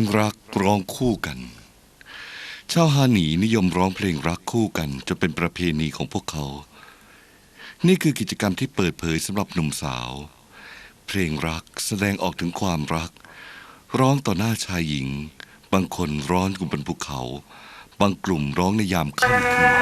งรักร้องคู่กันชาวฮาหนีนิยมร้องเพลงรักคู่กันจนเป็นประเพณีของพวกเขานี่คือกิจกรรมที่เปิดเผยสำหรับหนุ่มสาวเพลงรักแสดงออกถึงความรักร้องต่อหน้าชายหญิงบางคนร้องอยู่บนภูเขาบางกลุ่มร้องในยามค่ำคืน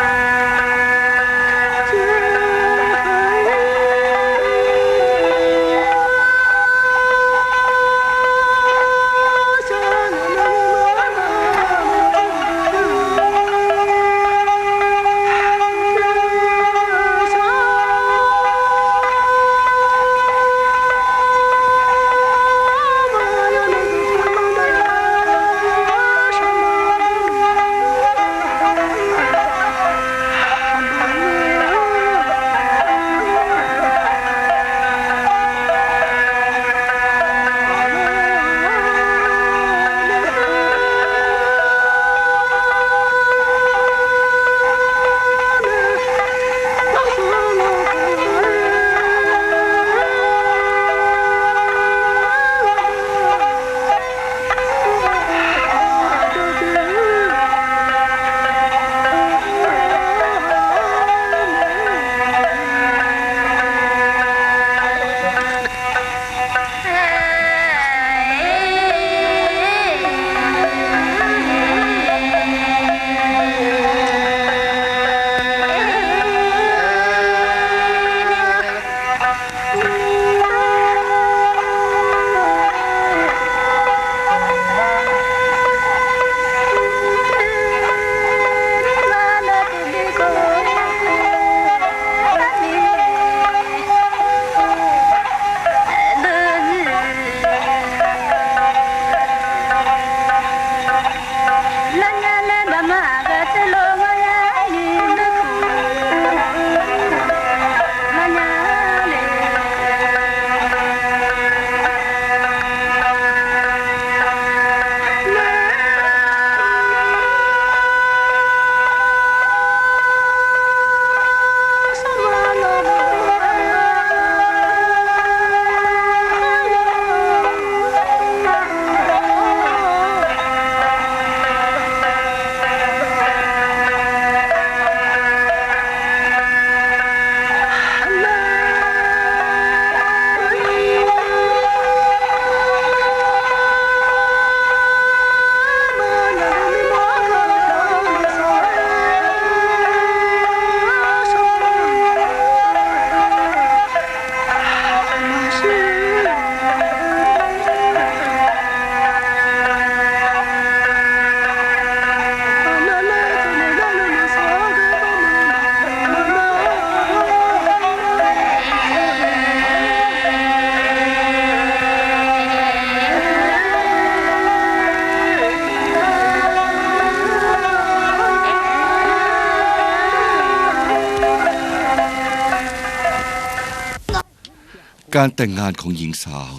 การแต่งงานของหญิงสาว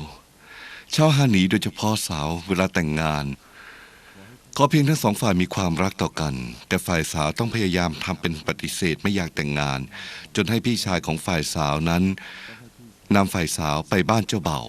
ชาวฮาหนีโดยเฉพาะสาวเวลาแต่งงานขอเพียงทั้งสองฝ่ายมีความรักต่อกันแต่ฝ่ายสาวต้องพยายามทำเป็นปฏิเสธไม่อยากแต่งงานจนให้พี่ชายของฝ่ายสาวนั้นนำฝ่ายสาวไปบ้านเจ้าเบ่าว